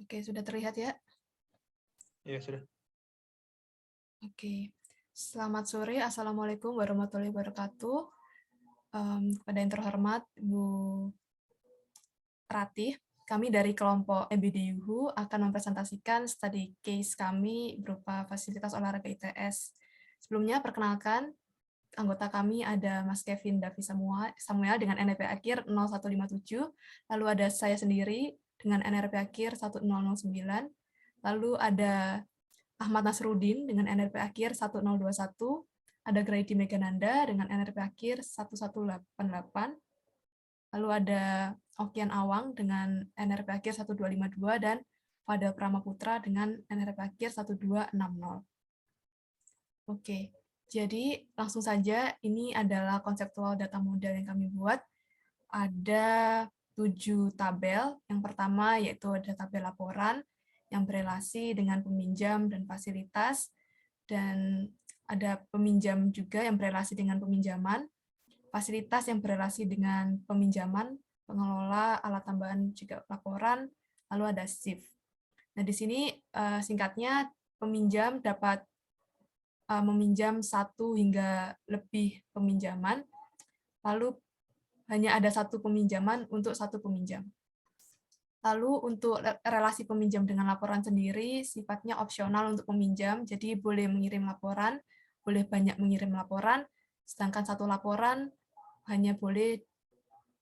Oke, sudah terlihat ya? Iya, sudah. Oke. Selamat sore, Assalamualaikum warahmatullahi wabarakatuh. Kepada yang terhormat Bu Ratih, kami dari kelompok EBDUHU akan mempresentasikan study case kami berupa fasilitas olahraga ITS. Sebelumnya, perkenalkan, anggota kami ada Mas Kevin Davi Samuel dengan NRP akhir 0157, lalu ada saya sendiri dengan NRP akhir 1009, lalu ada Ahmad Nasruddin dengan NRP akhir 1021, ada Grady Megananda dengan NRP akhir 1188, lalu ada Okian Awang dengan NRP akhir 1252, dan Fadal Pramaputra dengan NRP akhir 1260. Oke, jadi langsung saja, ini adalah konseptual data model yang kami buat. Ada 7 tabel. Yang pertama yaitu ada tabel laporan yang berelasi dengan peminjam dan fasilitas, dan ada peminjam juga yang berelasi dengan peminjaman, fasilitas yang berelasi dengan peminjaman, pengelola, alat tambahan juga laporan, lalu ada shift. Nah, di sini singkatnya peminjam dapat meminjam 1 hingga lebih peminjaman, lalu hanya ada 1 peminjaman untuk 1 peminjam. Lalu untuk relasi peminjam dengan laporan sendiri sifatnya opsional untuk peminjam, jadi boleh mengirim laporan, boleh banyak mengirim laporan, sedangkan 1 laporan hanya boleh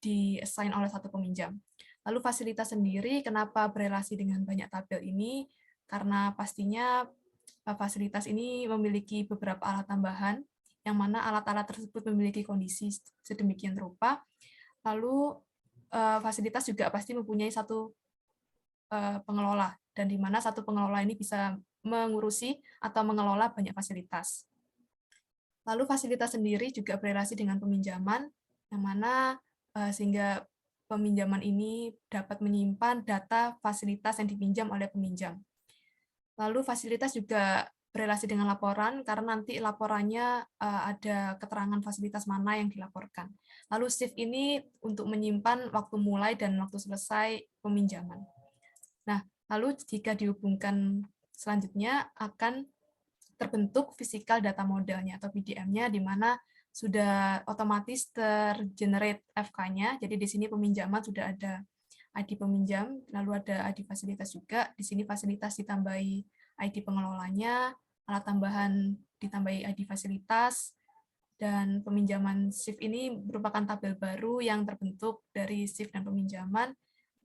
di-assign oleh 1 peminjam. Lalu fasilitas sendiri, kenapa berelasi dengan banyak tabel ini? Karena pastinya fasilitas ini memiliki beberapa alat tambahan, yang mana alat-alat tersebut memiliki kondisi sedemikian rupa. Lalu fasilitas juga pasti mempunyai 1 pengelola, dan di mana 1 pengelola ini bisa mengurusi atau mengelola banyak fasilitas. Lalu fasilitas sendiri juga berelasi dengan peminjaman, yang mana sehingga peminjaman ini dapat menyimpan data fasilitas yang dipinjam oleh peminjam. Lalu fasilitas juga berelasi dengan laporan, karena nanti laporannya ada keterangan fasilitas mana yang dilaporkan. Lalu shift ini untuk menyimpan waktu mulai dan waktu selesai peminjaman. Nah, lalu jika dihubungkan selanjutnya akan terbentuk physical data modelnya atau PDM-nya, di mana sudah otomatis tergenerate FK-nya. Jadi di sini peminjaman sudah ada ID peminjam, lalu ada ID fasilitas juga. Di sini fasilitas ditambahi ID pengelolanya, alat tambahan ditambahi ID fasilitas, dan peminjaman shift ini merupakan tabel baru yang terbentuk dari shift dan peminjaman,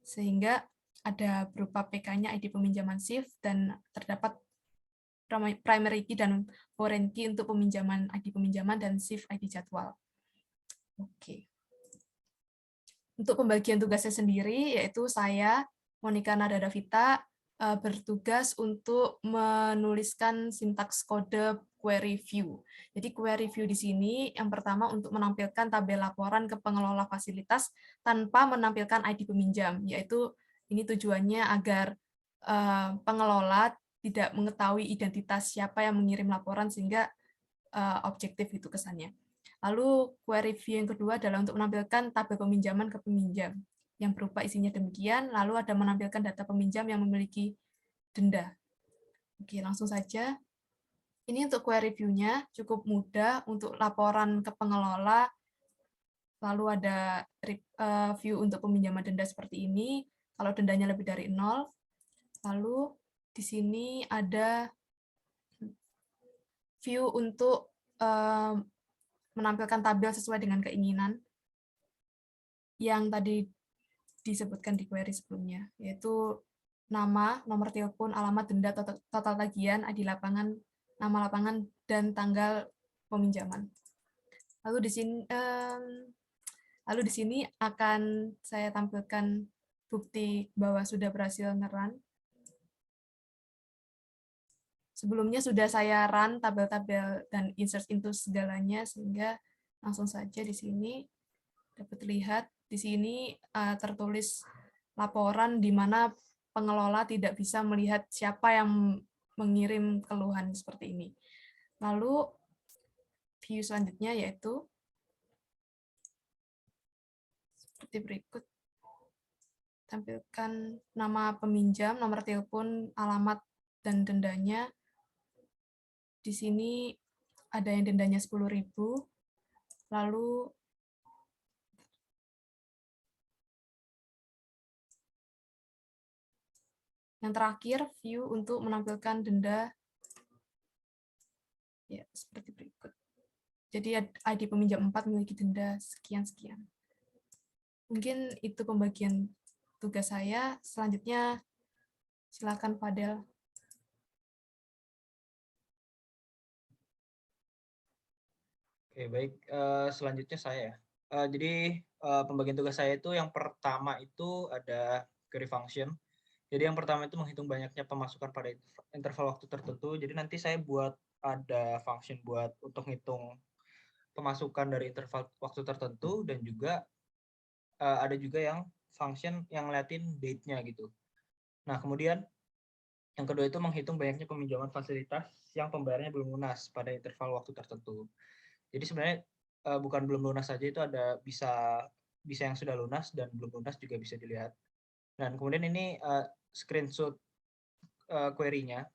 sehingga ada berupa PK-nya ID peminjaman shift, dan terdapat primary key dan foreign key untuk peminjaman ID peminjaman dan shift ID jadwal. Oke. Untuk pembagian tugasnya sendiri, yaitu saya, Monica Nada Davita, bertugas untuk menuliskan sintaks kode query view. Jadi query view di sini yang pertama untuk menampilkan tabel laporan ke pengelola fasilitas tanpa menampilkan ID peminjam, yaitu ini tujuannya agar pengelola tidak mengetahui identitas siapa yang mengirim laporan, sehingga objektif itu kesannya. Lalu query view yang kedua adalah untuk menampilkan tabel peminjaman ke peminjam yang berupa isinya demikian, lalu ada menampilkan data peminjam yang memiliki denda. Oke, langsung saja. Ini untuk query view-nya cukup mudah, untuk laporan ke pengelola, lalu ada view untuk peminjaman denda seperti ini, kalau dendanya lebih dari 0, lalu di sini ada view untuk menampilkan tabel sesuai dengan keinginan yang tadi disebutkan di query sebelumnya, yaitu nama, nomor telepon, alamat, denda, total tagihan, ID lapangan, nama lapangan, dan tanggal peminjaman. Lalu di sini akan saya tampilkan bukti bahwa sudah berhasil nge-run. Sebelumnya sudah saya run tabel-tabel dan insert into segalanya, sehingga langsung saja di sini dapat lihat. Di sini tertulis laporan di mana pengelola tidak bisa melihat siapa yang mengirim keluhan seperti ini. Lalu view selanjutnya yaitu seperti berikut. tampilkan nama peminjam, nomor telepon, alamat, dan dendanya. Di sini ada yang dendanya 10.000, lalu yang terakhir, view untuk menampilkan denda ya seperti berikut. Jadi ID peminjam 4 memiliki denda sekian-sekian. Mungkin itu pembagian tugas saya. Selanjutnya silakan Fadel. Oke, baik. Selanjutnya saya ya. Jadi pembagian tugas saya itu yang pertama itu ada query function. Jadi yang pertama itu menghitung banyaknya pemasukan pada interval waktu tertentu. Jadi nanti saya buat ada function buat untuk ngitung pemasukan dari interval waktu tertentu, dan juga ada juga yang function yang ngeliatin date-nya gitu. Nah, kemudian yang kedua itu menghitung banyaknya peminjaman fasilitas yang pembayarannya belum lunas pada interval waktu tertentu. Jadi sebenarnya bukan belum lunas saja, itu ada bisa yang sudah lunas dan belum lunas juga bisa dilihat. Dan kemudian ini screenshot query-nya.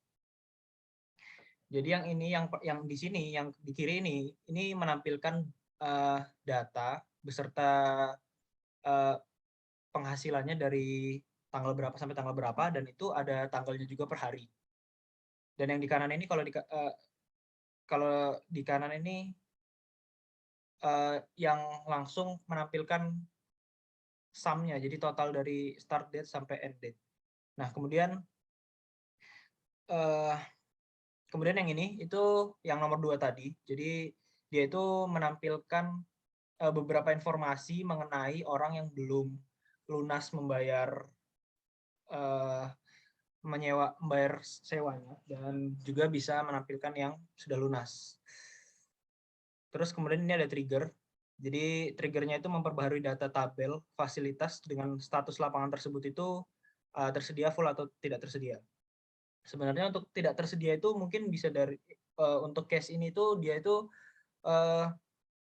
Jadi yang ini yang di sini yang di kiri ini menampilkan data beserta penghasilannya dari tanggal berapa sampai tanggal berapa, dan itu ada tanggalnya juga per hari. Dan yang di kanan ini kalau di kanan ini yang langsung menampilkan sum-nya, jadi total dari start date sampai end date. Nah, kemudian yang ini itu yang nomor 2 tadi. Jadi dia itu menampilkan beberapa informasi mengenai orang yang belum lunas membayar membayar sewanya, dan juga bisa menampilkan yang sudah lunas. Terus kemudian ini ada trigger. Jadi triggernya itu memperbaharui data tabel fasilitas dengan status lapangan tersebut itu tersedia full atau tidak tersedia. Sebenarnya untuk tidak tersedia itu mungkin bisa dari untuk case ini tuh dia itu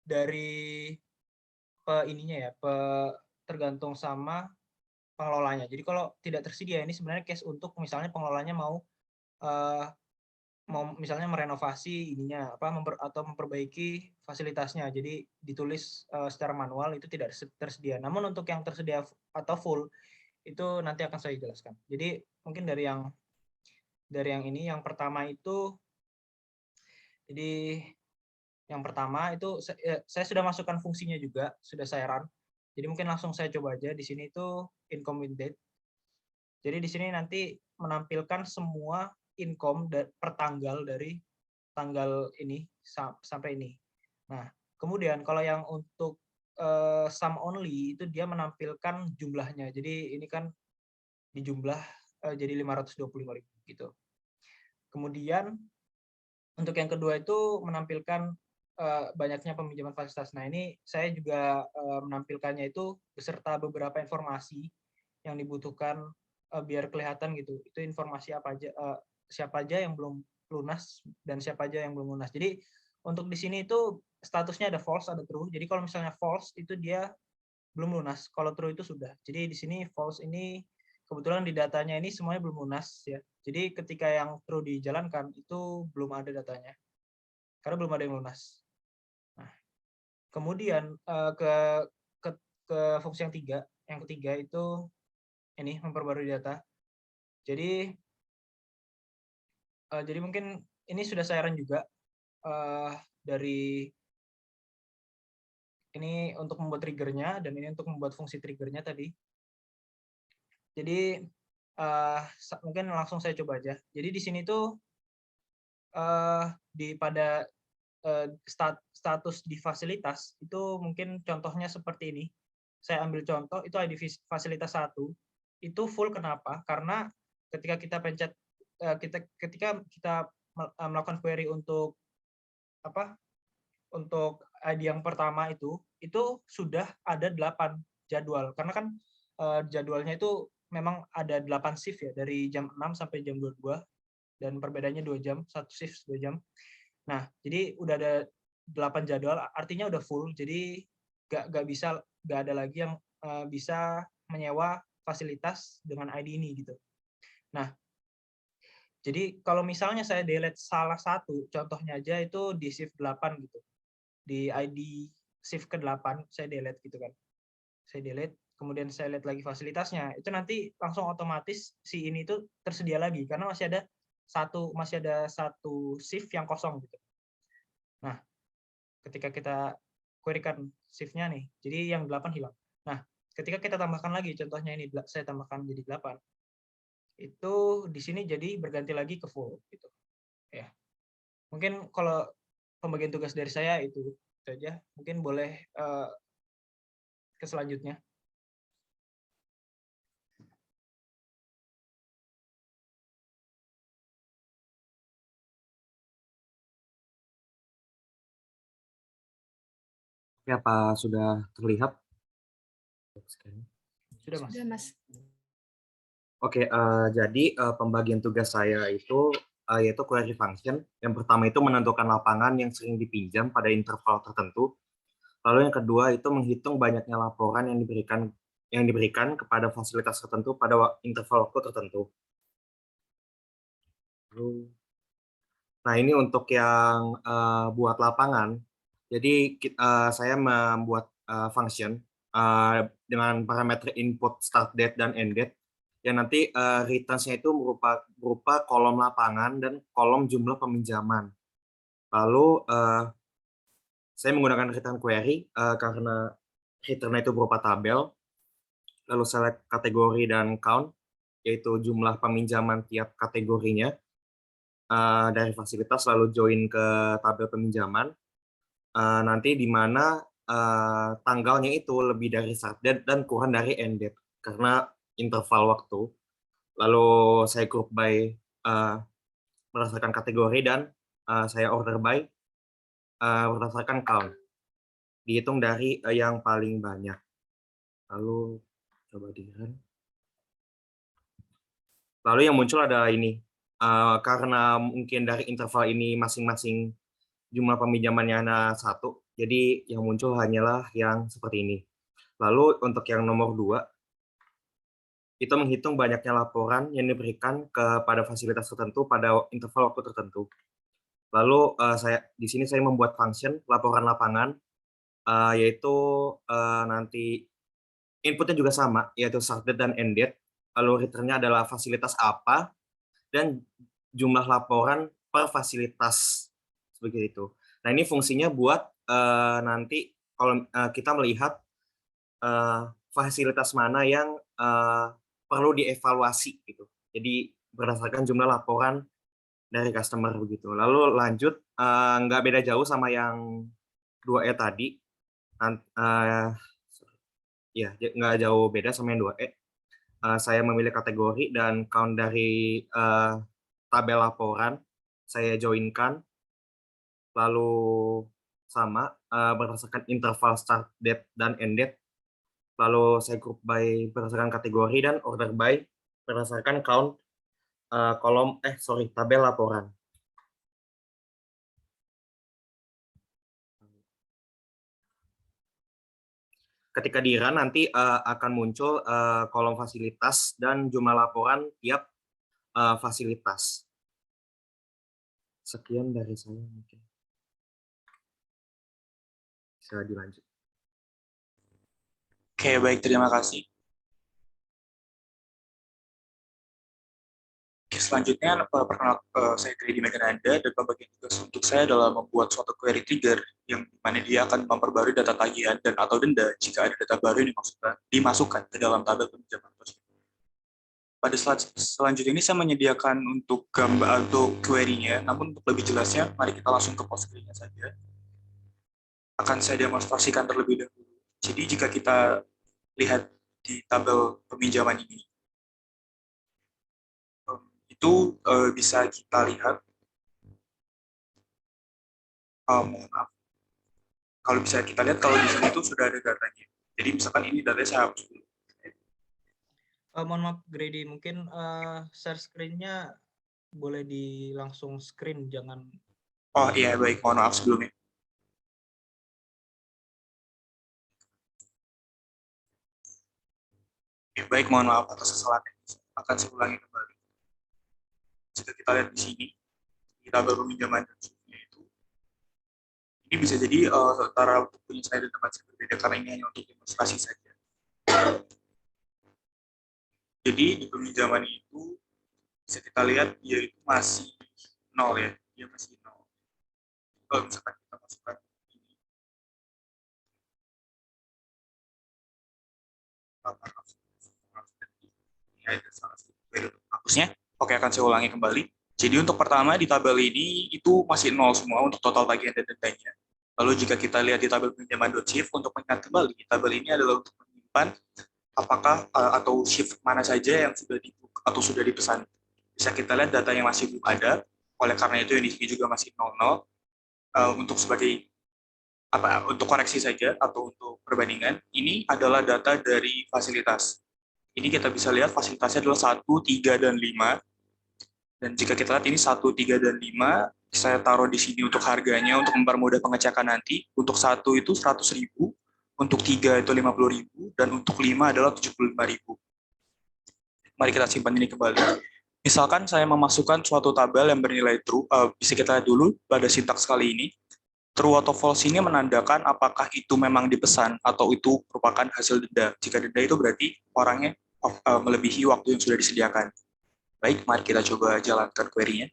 dari ininya ya, tergantung sama pengelolanya. Jadi kalau tidak tersedia ini sebenarnya case untuk misalnya pengelolanya mau misalnya merenovasi ininya atau memperbaiki fasilitasnya. Jadi ditulis secara manual itu tidak tersedia. Namun untuk yang tersedia atau full itu nanti akan saya jelaskan. Jadi mungkin dari yang ini yang pertama itu, jadi yang pertama itu saya sudah masukkan fungsinya juga, sudah saya run. Jadi mungkin langsung saya coba aja. Di sini itu income with date. Jadi di sini nanti menampilkan semua income per tanggal dari tanggal ini sampai ini. Nah, kemudian kalau yang untuk sum only itu dia menampilkan jumlahnya. Jadi ini kan dijumlah jadi 525.000 gitu. Kemudian untuk yang kedua itu menampilkan banyaknya peminjaman fasilitas. Nah, ini saya juga menampilkannya itu beserta beberapa informasi yang dibutuhkan biar kelihatan gitu. Itu informasi apa aja, siapa aja yang belum lunas dan siapa aja yang belum lunas. Jadi untuk di sini itu statusnya ada false, ada true. Jadi kalau misalnya false itu dia belum lunas, kalau true itu sudah. Jadi di sini false ini kebetulan di datanya ini semuanya belum lunas ya. Jadi ketika yang true dijalankan itu belum ada datanya, karena belum ada yang lunas. Nah, kemudian ke fungsi yang ketiga itu ini memperbarui data. Jadi mungkin ini sudah saya run juga dari ini untuk membuat triggernya, dan ini untuk membuat fungsi triggernya tadi. Jadi mungkin langsung saya coba aja. Jadi di sini tuh pada status di fasilitas itu mungkin contohnya seperti ini. Saya ambil contoh itu ID fasilitas 1 itu full. Kenapa? Karena ketika kita pencet ketika kita melakukan query untuk untuk ID yang pertama itu sudah ada 8 jadwal, karena kan jadwalnya itu memang ada 8 shift ya, dari jam 6 sampai jam 22, dan perbedaannya 2 jam, satu shift 2 jam. Nah, jadi udah ada 8 jadwal, artinya udah full. Jadi nggak ada lagi yang bisa menyewa fasilitas dengan ID ini gitu. Nah, jadi kalau misalnya saya delete salah satu, contohnya aja itu di shift 8 gitu. Di ID shift ke-8 saya delete gitu kan. Saya delete, kemudian saya lihat lagi fasilitasnya, itu nanti langsung otomatis si ini tuh tersedia lagi karena masih ada satu shift yang kosong gitu. Nah, ketika kita querykan shift-nya nih, jadi yang 8 hilang. Nah, ketika kita tambahkan lagi, contohnya ini saya tambahkan jadi 8, itu di sini jadi berganti lagi ke full gitu. Ya. Mungkin kalau pembagian tugas dari saya itu saja. Mungkin boleh ke selanjutnya. Ya, Pak, sudah terlihat? Sudah, Mas. Sudah, Mas. Oke, jadi pembagian tugas saya itu yaitu query function. Yang pertama itu menentukan lapangan yang sering dipinjam pada interval tertentu. Lalu yang kedua itu menghitung banyaknya laporan yang diberikan kepada fasilitas tertentu pada interval waktu tertentu. Nah, ini untuk yang buat lapangan. Jadi saya membuat function dengan parameter input start date dan end date yang nanti returns-nya itu berupa kolom lapangan dan kolom jumlah peminjaman. Lalu saya menggunakan return query karena return-nya itu berupa tabel. Lalu select kategori dan count, yaitu jumlah peminjaman tiap kategorinya dari fasilitas, lalu join ke tabel peminjaman. Nanti di mana tanggalnya itu lebih dari start date dan kurang dari end date karena interval waktu. Lalu saya group by berdasarkan kategori dan saya order by berdasarkan count. Dihitung dari yang paling banyak. Lalu coba di-run. Lalu yang muncul adalah ini. Karena mungkin dari interval ini masing-masing jumlah peminjamannya hanya 1, jadi yang muncul hanyalah yang seperti ini. Lalu untuk yang nomor 2, itu menghitung banyaknya laporan yang diberikan kepada fasilitas tertentu pada interval waktu tertentu. Lalu di sini saya membuat function laporan lapangan, yaitu nanti inputnya juga sama, yaitu start date dan end date. Lalu return-nya adalah fasilitas apa dan jumlah laporan per fasilitas seperti itu. Nah, ini fungsinya buat nanti kalau kita melihat fasilitas mana yang perlu dievaluasi gitu. Jadi berdasarkan jumlah laporan dari customer begitu. Lalu lanjut, nggak beda jauh sama yang 2E tadi. Ya, nggak jauh beda sama yang 2E. Saya memilih kategori dan count dari tabel laporan saya joinkan, lalu sama berdasarkan interval start date dan end date, lalu saya group by berdasarkan kategori dan order by berdasarkan count tabel laporan. Ketika di run nanti akan muncul kolom fasilitas dan jumlah laporan tiap fasilitas. Sekian dari saya mungkin. Bisa dilanjut. Oke, baik, terima kasih. Oke, selanjutnya, saya Grady Megananda, dan pembagian tugas untuk saya adalah membuat suatu query trigger yang mana dia akan memperbarui data tagihan dan atau denda jika ada data baru yang dimasukkan ke dalam tabel peminjaman tersebut. Pada slide selanjutnya ini saya menyediakan untuk gambar atau query-nya, namun untuk lebih jelasnya, mari kita langsung ke PostgreSQL-nya saja. Akan saya demonstrasikan terlebih dahulu. Jadi jika kita lihat di tabel peminjaman ini, itu bisa kita lihat, mohon maaf, kalau bisa kita lihat kalau di sini itu sudah ada datanya. Jadi misalkan ini datanya saya hapus dulu. Mohon maaf, Grady, mungkin share screen-nya boleh langsung screen, jangan. Oh iya, baik, mohon maaf sebelumnya. Oke, baik, mohon maaf atas kesalahan teknis. Akan saya ulangi kembali. Jika kita lihat di sini, di tabel peminjaman dan shift-nya itu, ini bisa jadi antara bukunya saya dan tempat saya berbeda karena ini hanya untuk demonstrasi saja. Jadi di peminjaman itu bisa kita lihat dia itu masih nol ya, dia masih nol. Kalau misalkan kita masukkan ini, ini ada salah satu hapusnya. Oke, akan saya ulangi kembali. Jadi untuk pertama di tabel ini itu masih nol semua untuk total tagihan dan dendanya. Lalu jika kita lihat di tabel pinjaman .shift untuk mengingat kembali, tabel ini adalah untuk menyimpan apakah atau shift mana saja yang sudah dibook atau sudah dipesan. Bisa kita lihat data yang masih belum ada, oleh karena itu yang di sini juga masih 00. Untuk sebagai untuk koreksi saja atau untuk perbandingan, ini adalah data dari fasilitas. Ini kita bisa lihat fasilitasnya adalah 1, 3, dan 5. Dan jika kita lihat ini 1, 3, dan 5, saya taruh di sini untuk harganya untuk mempermudah pengecekan nanti. Untuk 1 itu 100.000, untuk 3 itu 50.000, dan untuk 5 adalah 75.000. Mari kita simpan ini kembali. Misalkan saya memasukkan suatu tabel yang bernilai true, bisa kita lihat dulu pada sintaks kali ini. True atau false ini menandakan apakah itu memang dipesan atau itu merupakan hasil denda. Jika denda itu berarti orangnya melebihi waktu yang sudah disediakan. Baik, mari kita coba jalankan query-nya.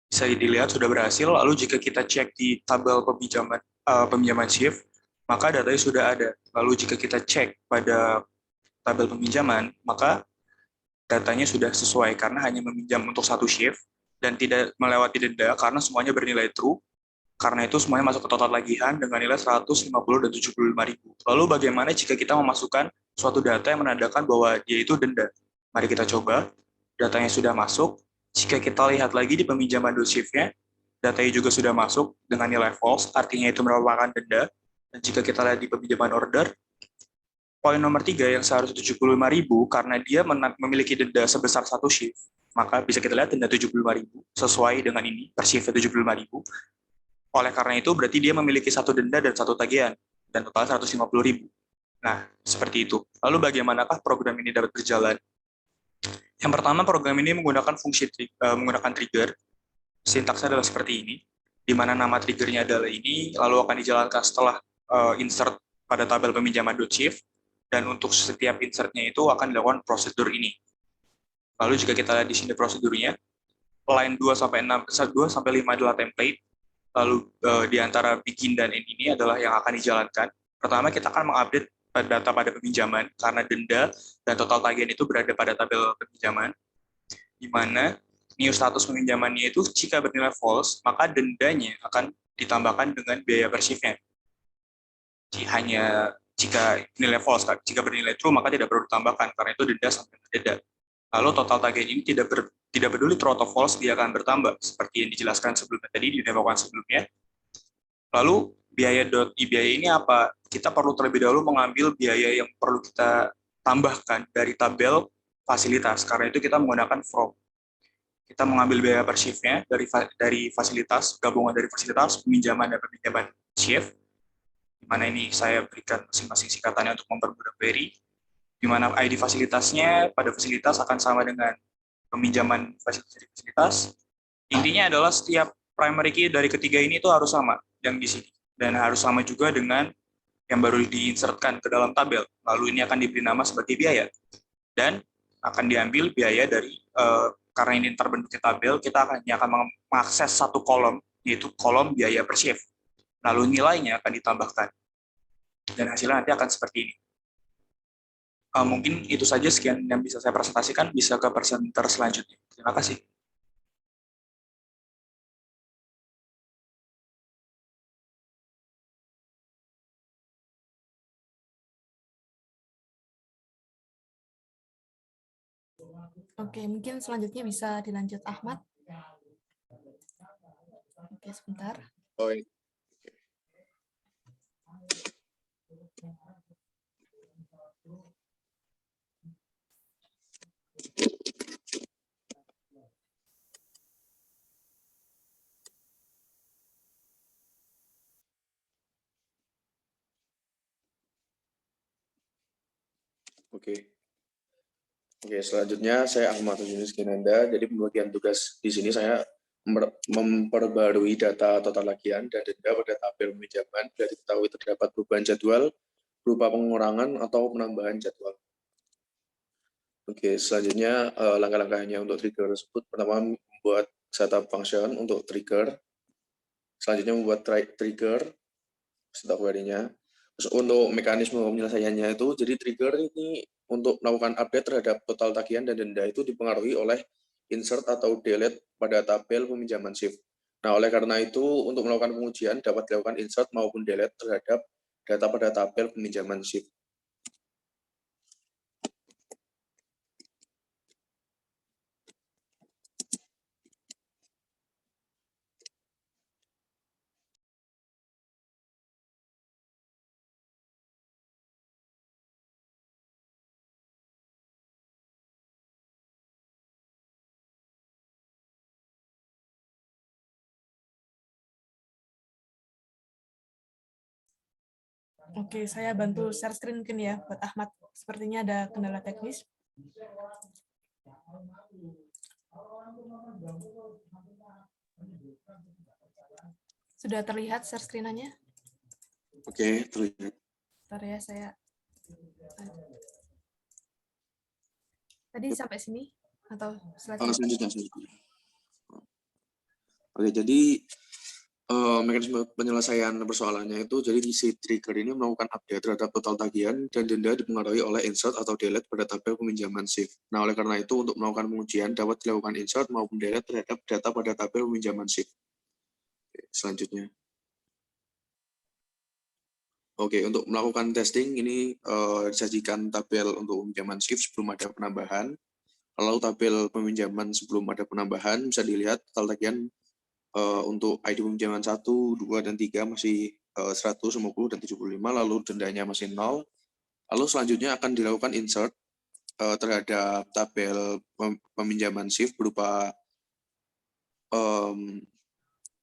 Bisa dilihat sudah berhasil. Lalu jika kita cek di tabel peminjaman shift, maka datanya sudah ada. Lalu jika kita cek pada tabel peminjaman, maka datanya sudah sesuai karena hanya meminjam untuk satu shift dan tidak melewati denda karena semuanya bernilai true. Karena itu semuanya masuk ke total tagihan dengan nilai 150 dan 75.000. Lalu bagaimana jika kita memasukkan suatu data yang menandakan bahwa dia itu denda? Mari kita coba. Datanya sudah masuk. Jika kita lihat lagi di peminjaman shift-nya, datanya juga sudah masuk dengan nilai false, artinya itu merupakan denda. Dan jika kita lihat di peminjaman order, poin nomor 3 yang seharusnya 75.000 karena dia memiliki denda sebesar satu shift, maka bisa kita lihat denda 75.000 sesuai dengan ini, per shift 75.000. Oleh karena itu, berarti dia memiliki satu denda dan satu tagihan, dan total 150.000. Nah, seperti itu. Lalu bagaimanakah program ini dapat berjalan? Yang pertama, program ini menggunakan menggunakan trigger. Sintaksnya adalah seperti ini, di mana nama triggernya adalah ini, lalu akan dijalankan setelah insert pada tabel peminjaman .shift, dan untuk setiap insertnya itu akan dilakukan prosedur ini. Lalu jika kita lihat di sini prosedurnya, line 2-6, 2-5 adalah template, lalu di antara begin dan end ini adalah yang akan dijalankan. Pertama, kita akan mengupdate data pada peminjaman, karena denda dan total tagihan itu berada pada tabel peminjaman, di mana new status peminjamannya itu jika bernilai false, maka dendanya akan ditambahkan dengan biaya per shift-nya. Hanya jika nilai false, jika bernilai true, maka tidak perlu ditambahkan, karena itu denda sampai denda. Lalu total tagihan ini tidak peduli true atau false, dia akan bertambah, seperti yang dijelaskan sebelumnya tadi, di demokan sebelumnya. Lalu biaya ini apa? Kita perlu terlebih dahulu mengambil biaya yang perlu kita tambahkan dari tabel fasilitas. Karena itu kita menggunakan from. Kita mengambil biaya per shift-nya dari fasilitas, gabungan dari fasilitas, peminjaman dan peminjaman shift. Di mana ini saya berikan masing-masing singkatannya untuk mempermudah query. Di mana ID fasilitasnya pada fasilitas akan sama dengan peminjaman fasilitas. Intinya adalah setiap primary key dari ketiga ini itu harus sama yang di sini, dan harus sama juga dengan yang baru diinsertkan ke dalam tabel. Lalu ini akan diberi nama sebagai biaya, dan akan diambil biaya dari karena ini terbentuknya tabel, kita akan mengakses satu kolom, yaitu kolom biaya per shift. Lalu nilainya akan ditambahkan, dan hasilnya nanti akan seperti ini. Mungkin itu saja sekian yang bisa saya presentasikan, bisa ke presenter selanjutnya. Terima kasih. Oke, mungkin selanjutnya bisa dilanjut Ahmad. Oke, sebentar. Oh, ini. Oke. Oke, selanjutnya saya Ahmad Yunus Kinanda. Jadi pembagian tugas di sini saya memperbarui data total tagihan dan denda pada tabel peminjaman bila diketahui terdapat perubahan jadwal berupa pengurangan atau penambahan jadwal. Oke, selanjutnya langkah-langkahnya untuk trigger tersebut. Pertama, membuat setup function untuk trigger. Selanjutnya membuat trigger setup query-nya. Terus untuk mekanisme penyelesaiannya itu, jadi trigger ini untuk melakukan update terhadap total tagihan dan denda itu dipengaruhi oleh insert atau delete pada tabel peminjaman shift. Nah, oleh karena itu, untuk melakukan pengujian dapat dilakukan insert maupun delete terhadap data pada tabel peminjaman shift. Oke, saya bantu share screen mungkin ya buat Ahmad. Sepertinya ada kendala teknis. Sudah terlihat share screen-nya? Oke, terlihat. Bentar ya, saya... Tadi sampai sini? Atau Selanjutnya. Oke, jadi mekanisme penyelesaian persoalannya itu, jadi si trigger ini melakukan update terhadap total tagihan dan denda dipengaruhi oleh insert atau delete pada tabel peminjaman shift. Nah, oleh karena itu, untuk melakukan pengujian dapat dilakukan insert maupun delete terhadap data pada tabel peminjaman shift. Oke, selanjutnya. Oke, untuk melakukan testing ini disajikan tabel untuk peminjaman shift sebelum ada penambahan. Kalau tabel peminjaman sebelum ada penambahan bisa dilihat total tagihan untuk ID peminjaman 1, 2, dan 3 masih 100, 50, dan 75, lalu dendanya masih 0. Lalu selanjutnya akan dilakukan insert terhadap tabel peminjaman shift berupa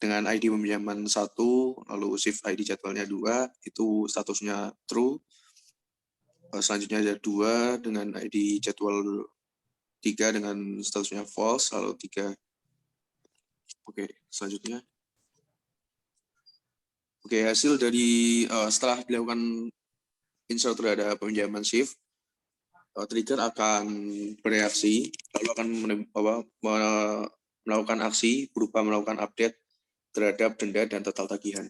dengan ID peminjaman 1, lalu shift ID jadwalnya 2, itu statusnya true. Selanjutnya ada 2 dengan ID jadwal 3 dengan statusnya false, lalu 3. Oke, selanjutnya. Oke, hasil dari setelah dilakukan insert terhadap peminjaman shift, trigger akan bereaksi, lalu akan melakukan aksi berupa melakukan update terhadap denda dan total tagihan.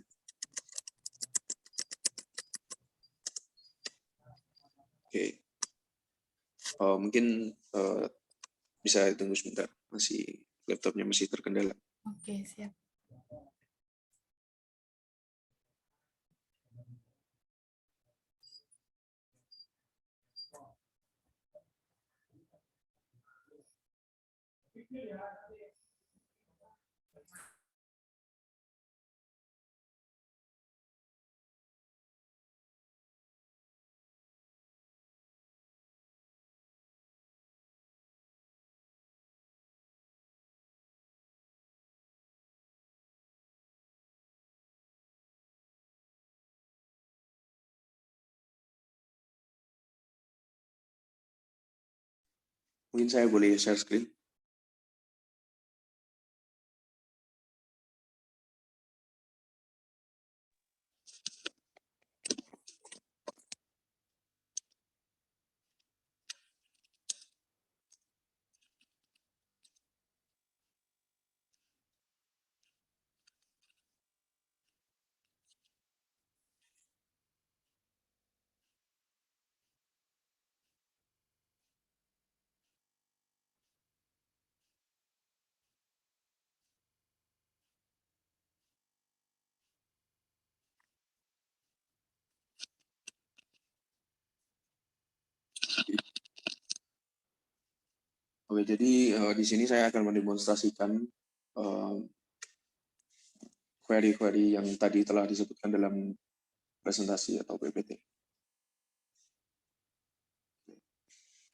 Oke, mungkin bisa tunggu sebentar, laptopnya masih terkendala. Oke, siap. Mungkin saya boleh share screen. Oke, jadi di sini saya akan mendemonstrasikan query-query yang tadi telah disebutkan dalam presentasi atau PPT.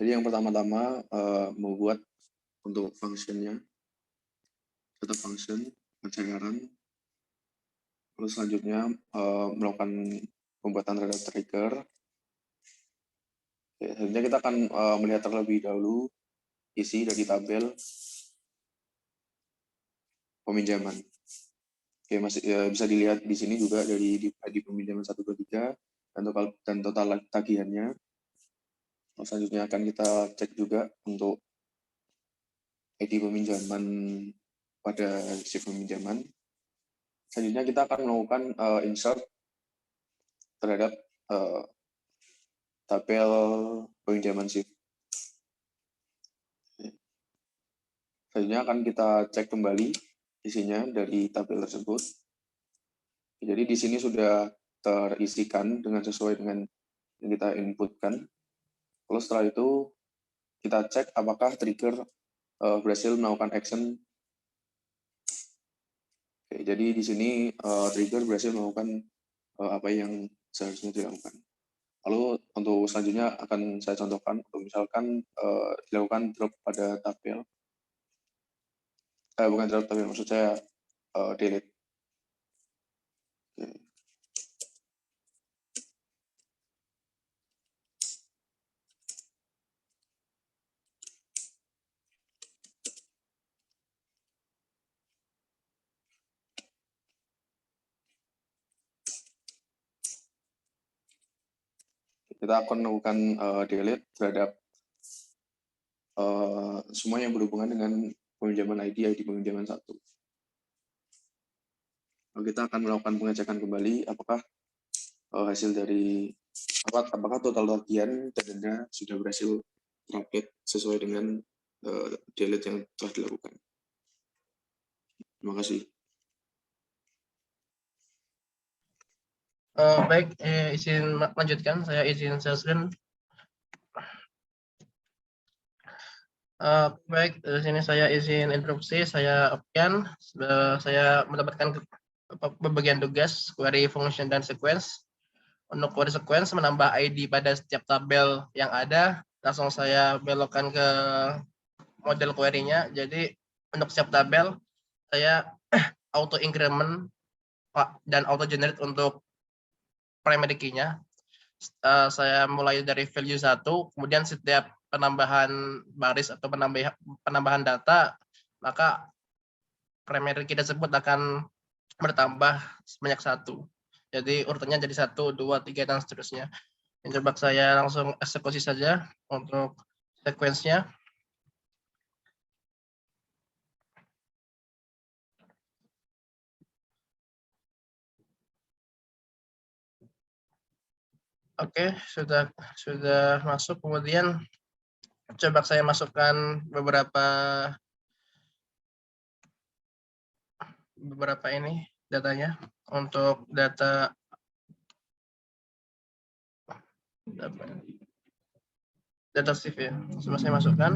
Jadi yang pertama-tama membuat untuk functionnya, setup function, pencairan, lalu selanjutnya melakukan pembuatan terhadap trigger, Oke, selanjutnya kita akan melihat terlebih dahulu isi dari tabel peminjaman. Oke, masih bisa dilihat di sini juga dari di peminjaman 1, 2, 3 dan total tagihannya. Selanjutnya akan kita cek juga untuk ID peminjaman pada shift peminjaman. Selanjutnya kita akan melakukan insert terhadap tabel peminjaman shift. Selanjutnya akan kita cek kembali isinya dari tabel tersebut. Jadi di sini sudah terisikan dengan sesuai dengan yang kita inputkan. Lalu setelah itu kita cek apakah trigger berhasil melakukan action. Oke, jadi di sini trigger berhasil melakukan apa yang seharusnya dilakukan. Lalu untuk selanjutnya akan saya contohkan, misalkan dilakukan drop pada tabel, bukan drop tabel, maksud saya delete. Oke. Kita akan melakukan delete terhadap semua yang berhubungan dengan peminjaman ID peminjaman 1. Lalu kita akan melakukan pengecekan kembali apakah hasil dari apakah total tagihan dan denda sudah berhasil terupdate sesuai dengan delete yang telah dilakukan. Terima kasih. Baik, izin lanjutkan. Saya izin share. Baik, di sini saya izin interupsi. Saya Opian. Saya mendapatkan pembagian tugas query function dan sequence. Untuk query sequence menambah ID pada setiap tabel yang ada. Langsung saya belokkan ke model query-nya. Jadi untuk setiap tabel saya auto increment dan auto generate untuk primary key-nya. Saya mulai dari value 1, kemudian setiap penambahan baris atau penambahan data, maka primary key tersebut akan bertambah sebanyak 1. Jadi urutannya jadi 1, 2, 3, dan seterusnya. Yang coba saya langsung eksekusi saja untuk sequence-nya. Oke, sudah masuk. Kemudian coba saya masukkan beberapa ini datanya. Untuk data shift ya, sudah saya masukkan.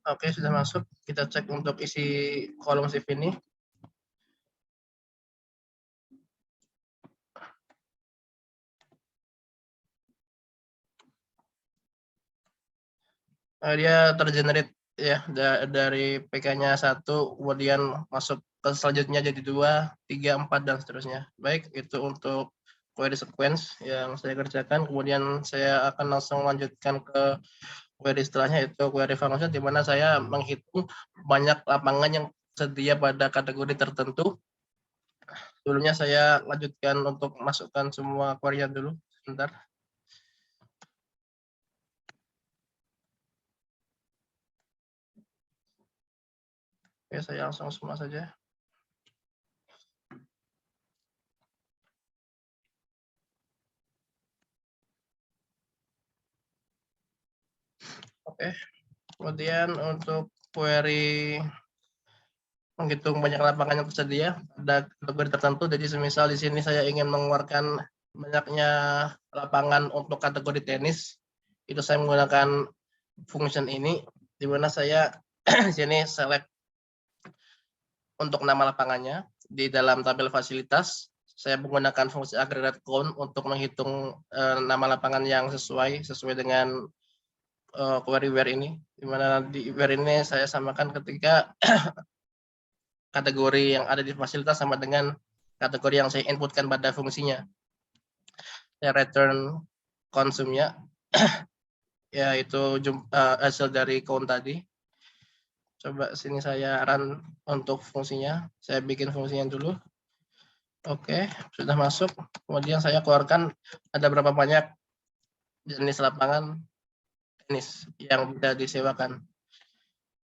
Oke, sudah masuk. Kita cek untuk isi kolom shift ini. Dia tergenerate ya dari PK-nya 1, kemudian masuk ke selanjutnya jadi 2, 3, 4, dan seterusnya. Baik, itu untuk query sequence yang saya kerjakan. Kemudian saya akan langsung lanjutkan ke query setelahnya, itu query function, di mana saya menghitung banyak lapangan yang tersedia pada kategori tertentu. Sebelumnya saya lanjutkan untuk masukkan semua query-nya dulu. Sebentar. Oke, saya langsung semua saja. Oke, kemudian untuk query menghitung banyak lapangan yang tersedia ada kategori tertentu. Jadi semisal di sini saya ingin mengeluarkan banyaknya lapangan untuk kategori tenis, itu saya menggunakan function ini, di mana saya di sini select untuk nama lapangannya. Di dalam tabel fasilitas, saya menggunakan fungsi aggregate count untuk menghitung nama lapangan yang sesuai dengan query where ini, di mana di where ini saya samakan ketika kategori yang ada di fasilitas sama dengan kategori yang saya inputkan pada fungsinya. Saya return konsumnya, yaitu hasil dari count tadi. Coba sini saya run untuk fungsinya. Saya bikin fungsinya dulu. Oke, sudah masuk. Kemudian saya keluarkan ada berapa banyak jenis lapangan tenis yang bisa disewakan.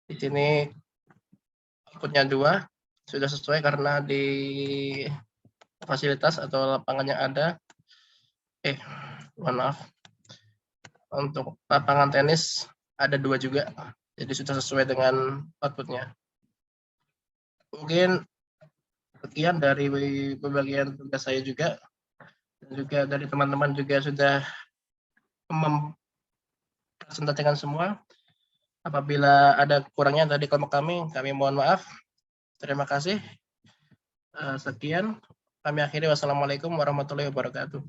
Di sini outputnya 2, sudah sesuai karena di fasilitas atau lapangan yang ada. Mohon maaf. Untuk lapangan tenis ada 2 juga. Jadi sudah sesuai dengan outputnya. Mungkin sekian dari pembagian tugas saya juga. Dan juga dari teman-teman juga sudah mempresentasikan semua. Apabila ada kurangnya dari kelompok kami mohon maaf. Terima kasih. Sekian. Kami akhiri. Wassalamualaikum warahmatullahi wabarakatuh.